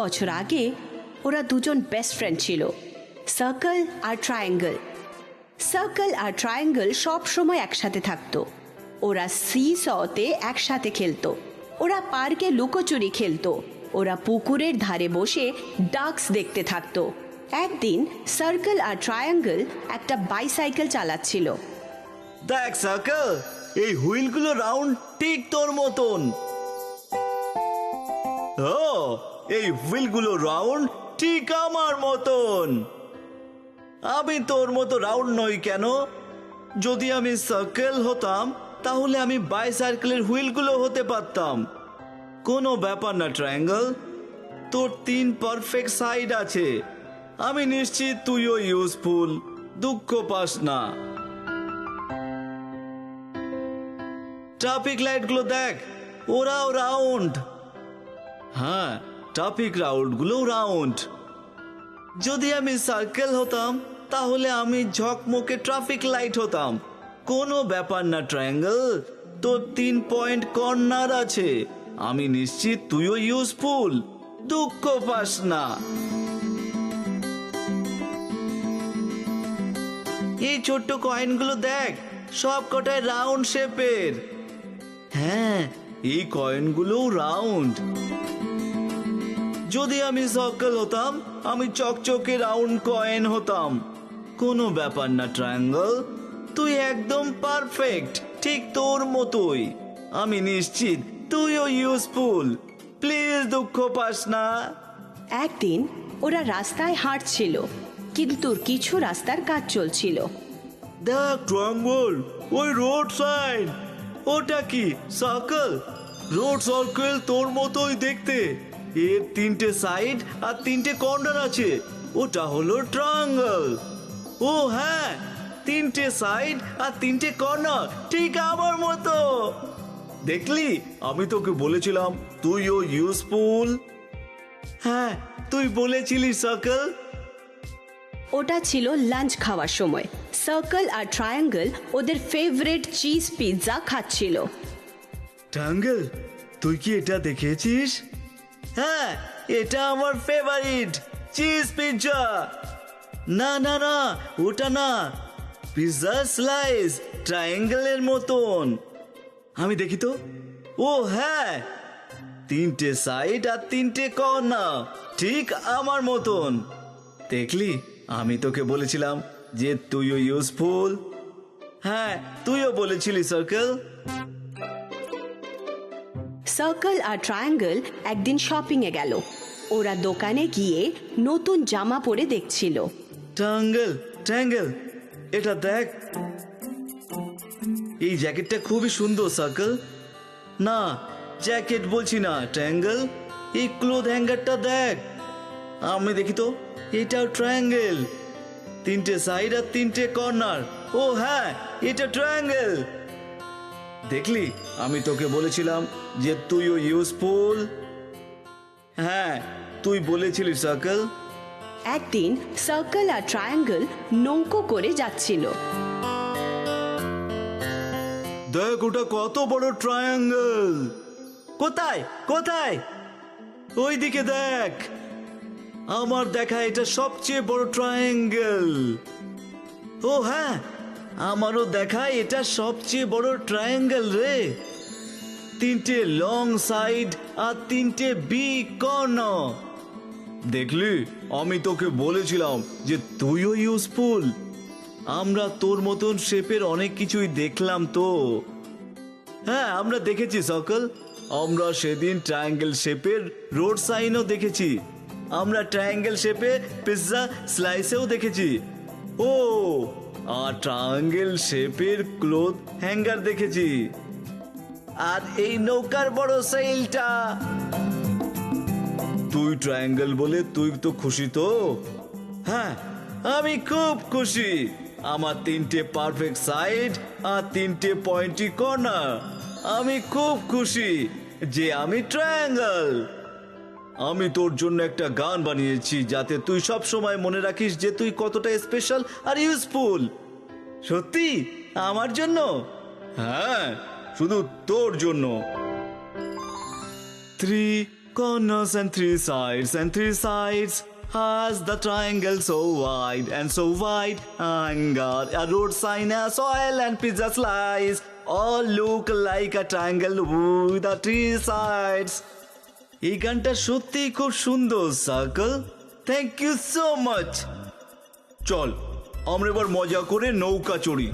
বছর আগে ওরা দুজন বেস্ট ফ্রেন্ড ছিল, সার্কেল আর ট্রায়াঙ্গেল। সার্কেল আর ট্রায়াঙ্গেল সব সময় একসাথে থাকতো। ওরা সতে একসাথে খেলতো, ওরা পার্কে লুকোচুরি খেলতো, ওরা পুকুরের ধারে বসে ডাকস দেখতে থাকতো। একদিন সার্কেল আর ট্রায়াঙ্গেল একটা বাইসাইকেল চালাচ্ছিল। দেখ সার্কেল, এই হুইলগুলো রাউন্ড ঠিক তোর মতন। ও, এই হুইলগুলো রাউন্ড ঠিক আমার মতন। আমি তোর মতো রাউন্ড নই কেন? যদি আমি সার্কেল হতাম তাহলে আমি বাইসাইকেলের হুইলগুলো হতে পারতাম। কোনো ব্যাপার না ট্রায়াঙ্গেল, তোর 3 পারফেক্ট সাইড আছে। আমি নিশ্চিত তুইও ইউজফুল, দুঃখ পাস না। ট্রাফিক লাইটগুলো দেখ, ওরাও রাউন্ড। হ্যাঁ, ট্রাফিক রাউন্ডগুলো রাউন্ড। যদি আমি সার্কেল হতাম তাহলে আমি ঝকমকে ট্রাফিক লাইট হতাম। কোনো ব্যাপার না ট্রায়াঙ্গেল, তোর 3 পয়েন্ট কর্নার আছে। আমি নিশ্চিত তুইও ইউজফুল, দুঃখ পাস না। এই ছোট্ট কয়েনগুলো দেখ, সব কটায় রাউন্ড শেপের। হ্যাঁ, এই কয়েনগুলো রাউন্ড। যদি আমি সার্কেল হতাম আমি চকচকে রাউন্ড কয়েন হতাম। কোনো ব্যাপার না ট্রায়াঙ্গেল, তুই একদম পারফেক্ট, ঠিক তোর মতোই। আমি নিশ্চিত তুইও ইউজফুল, প্লিজ দুঃখ পাস না। একদিন ওরা রাস্তায় হাঁটছিল, কিন্তু কিছু রাস্তার কাজ চলছিল। দেখ ট্রায়াঙ্গেল, ওই রোড সাইড। ওটা কি সার্কেল? রোড সার্কেল তোর মতোই দেখতে। এর 3টে সাইড আর 3টে কর্নার আছে। ওটা হলো ট্রায়াঙ্গেল। ও হ্যাঁ, 3টে সাইড আর 3টে কর্নার ঠিক আমার মতো। দেখলি, আমি তোকে বলেছিলাম তুইও ইউজফুল। হ্যাঁ, তুই বলেছিলি সার্কেল। ওটা ছিল লাঞ্চ খাওয়ার সময়। সার্কেল আর ট্রায়াঙ্গেল ওদের ফেভারিট চিজ পিৎজা খাচ্ছিল। ট্রায়াঙ্গেল, তুই কি এটা দেখেছিস? হ্যাঁ, এটা আমার ফেভারিট চিজ পিৎজা। না না না, ওটা না, পিৎজা স্লাইস ট্রায়াঙ্গেলের মতন। আমি দেখি তো। ও হ্যাঁ, 3টে সাইড আর 3টে কর্নার ঠিক আমার মতন। দেখলি, আমি তোকে বলেছিলাম যে তুইও ইউজফুল। হ্যাঁ, তুইও বলেছিলি সার্কেল। সার্কেল আর ট্রায়াঙ্গেল একদিন শপিং এ গেল। ওরা দোকানে গিয়ে নতুন জামা পরে দেখছিল। ট্রায়াঙ্গেল, ট্রায়াঙ্গেল, এটা দেখ। এই জ্যাকেটটা খুবই সুন্দর সার্কেল। না, জ্যাকেট বলছি না ট্রায়াঙ্গেল, এই ক্লোথ হ্যাঙ্গারটা দেখ। আমি দেখি তো, এটাও ট্রায়াঙ্গেল। 3টে সাইড আর 3টে কর্নার। ও হ্যাঁ, এটা ট্রায়াঙ্গেল। দেখলি, আমি তোকে বলেছিলাম যে তুইও ইউজফুল। হ্যাঁ, তুই বলেছিলি সার্কেল। একদিন সার্কেল আর ট্রায়াঙ্গেল নৌকো করে যাচ্ছিল। দেখ, ওটা কত বড় ট্রায়াঙ্গেল। কোথায় কোথায়? ওই দিকে দেখ। আমার দেখা এটা সবচেয়ে বড় ট্রায়াঙ্গেল। ও হ্যাঁ, আমারও দেখা এটা সবচেয়ে বড় ট্রায়াঙ্গেল রে। 3টে লং সাইড আর 3টে বিগ কর্নার। দেখলি, আমি তোকে বলেছিলাম যে তুইও ইউজফুল। আমরা তোর মতন শেপের অনেক কিছুই দেখলাম তো। হ্যাঁ, আমরা দেখেছি সার্কেল। আমরা সেদিন ট্রায়াঙ্গেল শেপের রোড সাইনও দেখেছি। আমরা ট্রায়াঙ্গেল শেপে পিৎজা স্লাইসেও দেখেছি। ও, আর ট্রায়াঙ্গেল শেপের ক্লোথ হ্যাঙ্গার দেখেছি। আর এই নৌকার বড় সাইলটা। তুই ট্রায়াঙ্গেল বলে তুই তো খুশি তো? হ্যাঁ, আমি খুব খুশি। আমার 3টে পারফেক্ট সাইড আর 3টে পয়েন্টি কর্নার। আমি খুব খুশি যে আমি ট্রায়াঙ্গেল। আমি তোর জন্য একটা গান বানিয়েছি যাতে তুই সব সময় মনে রাখিস যে তুই কতটা স্পেশাল আর ইউজফুল। সত্যি আমার জন্য? হ্যাঁ, শুধু তোর জন্য। 3 corners and three sides has the triangle so wide and so wide. Anger, a road sign, a soil and pizza slice all look like a triangle with the three sides. এই গানটা সত্যিই খুব সুন্দর circle, thank you so much. চল আমরা এবার মজা করে নৌকা চড়ি।